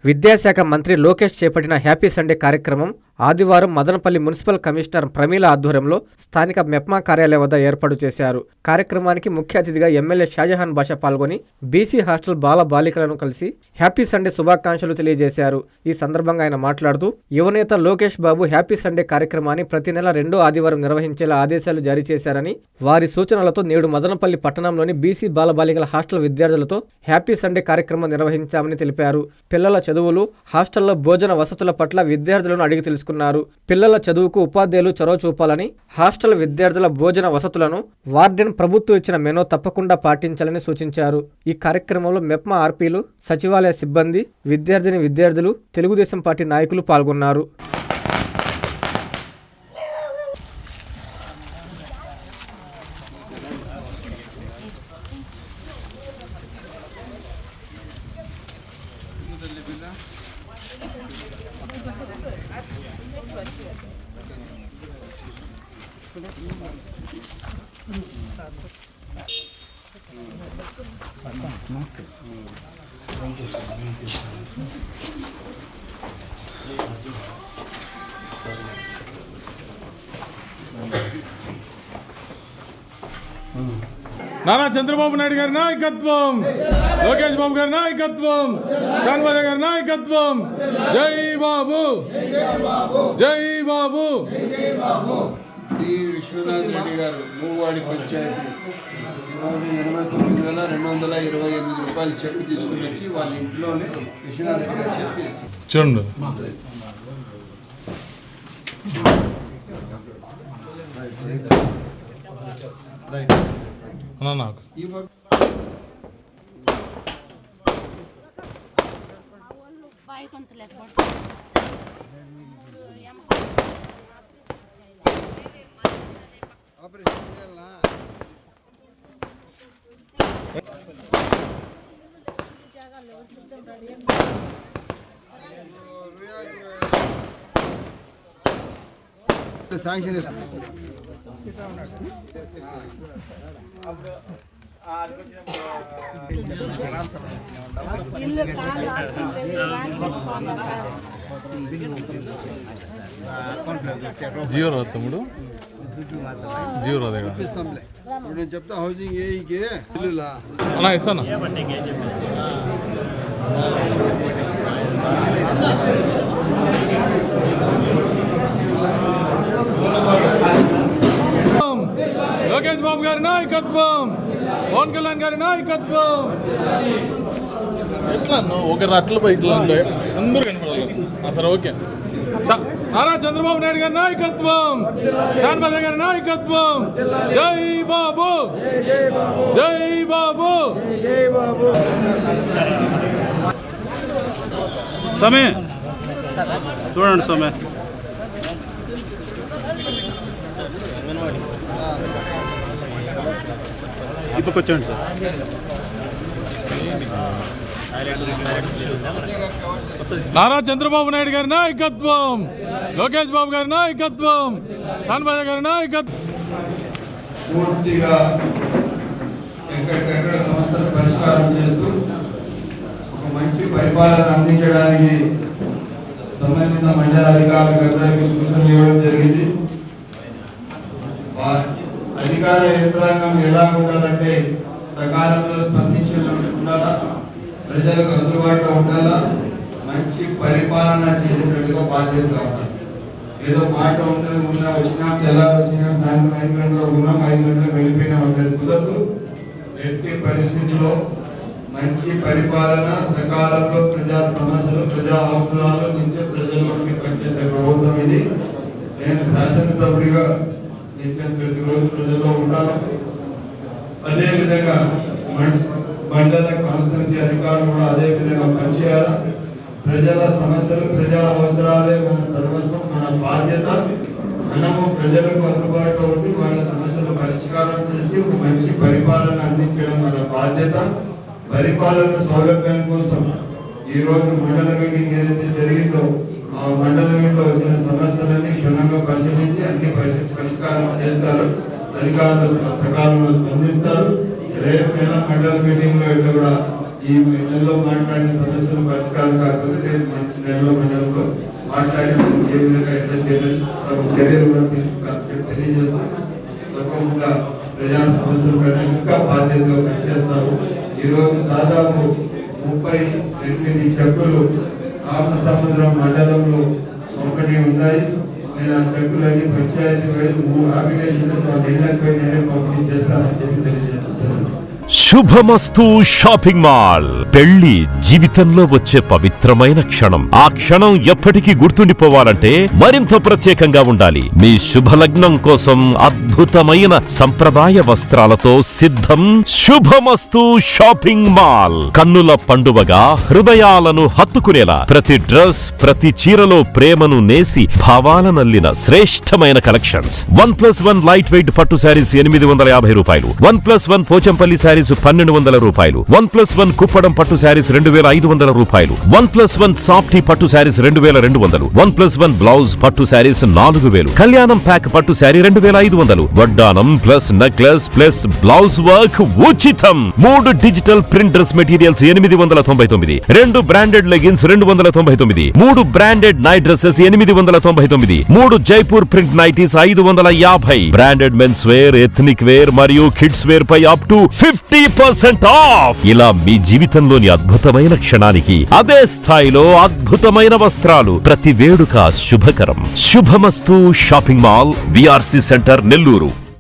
విద్యాశాఖ మంత్రి లోకేష్ చేపట్టిన హ్యాపీ సండే కార్యక్రమం ఆదివారం మదనపల్లి మున్సిపల్ కమిషనర్ ప్రమీల ఆధ్వర్యంలో స్థానిక మెప్మా కార్యాలయం వద్ద ఏర్పాటు చేశారు. కార్యక్రమానికి ముఖ్య అతిథిగా ఎమ్మెల్యే షాజహాన్ బాషా పాల్గొని బీసీ హాస్టల్ బాల బాలికలను కలిసి హ్యాపీ సండే శుభాకాంక్షలు తెలియజేశారు. ఈ సందర్భంగా ఆయన మాట్లాడుతూ యువనేత లోకేష్ బాబు హ్యాపీ సండే కార్యక్రమాన్ని ప్రతి నెల 2వ ఆదివారం నిర్వహించేలా ఆదేశాలు జారీ చేశారని, వారి సూచనలతో నేడు మదనపల్లి పట్టణంలోని బీసీ బాల బాలికల హాస్టల్ విద్యార్థులతో హ్యాపీ సండే కార్యక్రమం నిర్వహించామని తెలిపారు. పిల్లల చదువులు, హాస్టల్లో భోజన వసతుల పట్ల విద్యార్థులను అడిగి తెలుసుకున్నారు. పిల్లల చదువుకు ఉపాధ్యాయులు చొరవ చూపాలని, హాస్టల్ విద్యార్థుల భోజన వసతులను వార్డెన్ ప్రభుత్వం ఇచ్చిన మెనూ తప్పకుండా పాటించాలని సూచించారు. ఈ కార్యక్రమంలో మెప్మా ఆర్పీలు, సచివాలయ సిబ్బంది, విద్యార్థులు, తెలుగుదేశం పార్టీ నాయకులు పాల్గొన్నారు. నారా చంద్రబాబు నాయుడు గారి నాయకత్వం, లోకేష్ బాబు గారి నాయకత్వం, షాన్వాజ గారి నాయకత్వం. జై బాబు, జై బాబు. విశ్వనాథ్ రెడ్డి గారు మూవాడి పంచాయతీ 89,228 రూపాయలు చెక్ తీసుకుని వచ్చి వాళ్ళ ఇంట్లోనే విశ్వనాథ్ రెడ్డి గారు చెక్ ఇస్తారు. చూడండి నాకు శాంక్షన్ ఇస్తుంది. జియో రాదు తమ్ముడు, జియో రాదే కదా. ఇప్పుడు నేను చెప్తా హౌసింగ్ ఏఈకి అన్నా ఇస్తాను. లోకేష్ బాబు గారి నాయకత్వం, పవన్ కళ్యాణ్ గారి నాయకత్వం. ఎట్లా ఒకరు అట్ల ఇట్లా ఉంటాయి, అందరూ కనపడాలి. సరే ఓకే. నారా చంద్రబాబు నాయుడు గారి నాయకత్వం, షాన్వాజ గారి నాయకత్వం. జై బాబు, జై బాబు. సమయ చూడండి, సమయ ఇప్పుడు వచ్చేయండి సార్. నారా చంద్రబాబు నాయుడు గారి నాయకత్వం, లోకేష్ బాబు గారి నాయకత్వం, షాన్వాజ గారి నాయకత్వం. పూర్తిగా ఎక్కడికెక్కడ సమస్యలు పరిష్కారం చేస్తూ ఒక మంచి పరిపాలన అందించడానికి సంబంధిత మండల అధికారులకు సూచనలు ఇవ్వడం జరిగింది. అధికార యంత్రాంగం ఎలా ఉండాలంటే సకాలంలో ఉండాలా, ప్రజలకు అందుబాటులో ఉండాలా, మంచి పరిపాలన చేసేటట్టుగా బాధ్యతగా ఉండాలి. ఏదో మాట ఉన్నా వచ్చినా తెల్లారు వచ్చినా సాయంత్రం 5 గంటలకు ఉన్నాం 5 గంటలకు వెళ్ళిపోయినా ఉండేది కుదరదు. ఎట్టి పరిస్థితిలో మంచి పరిపాలన, సకాలంలో ప్రజా సమస్యలు, ప్రజా అవసరాలు నిత్య ప్రజల్లోకి పనిచేసే ప్రభుత్వం ఇది. నేను శాసనసభ్యుడిగా నిత్యం ప్రతి రోజు ప్రజల్లో ఉంటాను. అదేవిధంగా మండల కాన్స్టిట్యూన్సీ అధికారులు కూడా అదే విధంగా పనిచేయాలి. ప్రజల సమస్యలు, ప్రజా అవసరాలే మన సర్వస్వం, మన బాధ్యత. మనము ప్రజలకు అందుబాటులో ఉండి వాళ్ళ సమస్యలు పరిష్కారం చేసి ఒక మంచి పరిపాలన అందించడం మన బాధ్యత. పరిపాలన సౌలభ్యం కోసం ఈరోజు మండల మీటింగ్ ఏదైతే జరిగిందో ఆ మండల మీటింగ్లో వచ్చిన సమస్యలన్నీ క్షుణ్ణంగా పరిశీలించి అన్ని పరిష్కారం చేస్తారు. అధికారులు సకాలంలో స్పందిస్తారు. రేపు మండల మీటింగ్ లో ఇట్లా కూడా ఈ నెలలో మాట్లాడిన సమస్యలు పరిష్కారం కాకపోతే రేపు నెలలో మండలంలో మాట్లాడి ఏ విధంగా ఎట్లా చర్యలు కూడా తీసుకుంటారు తెలియజేస్తూ తప్పకుండా ప్రజా సమస్యల పైన ఇంకా బాధ్యతగా పనిచేస్తాము. ఈరోజు దాదాపు 38 చెక్కులు రామసముద్రం మండలంలో ఒకటి ఉన్నాయి. నేను ఆ చెక్కులన్నీ పంచాయతీ వైపు అప్లికేషన్ నేనే పంపిణీ చేస్తానని చెప్పి తెలియజేస్తున్నాను. శుభమస్తు షాపింగ్ మాల్. పెళ్లి జీవితంలో వచ్చే పవిత్రమైన క్షణం. ఆ క్షణం ఎప్పటికీ గుర్తుండిపోవాలంటే మరింత ప్రత్యేకంగా ఉండాలి. మీ శుభలగ్నం కోసం అద్భుతమైన సంప్రదాయ వస్త్రాలతో సిద్ధం శుభమస్తు షాపింగ్ మాల్. కన్నుల పండువగా హృదయాలను హత్తుకునేలా ప్రతి డ్రెస్, ప్రతి చీరలో ప్రేమను నేసి భావాలనల్లిన శ్రేష్టమైన కలెక్షన్స్. 1+1 లైట్ వెయిట్ పట్టు శారీస్ 850 రూపాయలు. 1+1 పోచంపల్లి శారీస్ 1200 రూపాయలు. 1+1 కుప్పడం పట్టు శారీస్ 2500 రూపాయలు. 1+1 సాఫ్టీ పట్టు శారీస్ 2200. 1+1 బ్లౌజ్ పట్టు శారీస్ 4000. కళ్యాణం ప్యాక్ పట్టు శారీ 2500. వడ్డానం plus necklace plus blouse work ఉచితం. 3 digital print dress materials 899. 2 branded leggings 299. 3 branded night dresses 899. 3 Jaipur print nighties 550. Branded men's wear, ethnic wear మరియు కిడ్స్ వేర్ పై అప్ టు 50% ఆఫ్. ఇలా మీ జీవితంలోని అద్భుతమైన క్షణానికి అదే స్థాయిలో అద్భుతమైన వస్త్రాలు. ప్రతి వేడుక శుభకరం. శుభమస్తు shopping mall, VRC centre, Nellore.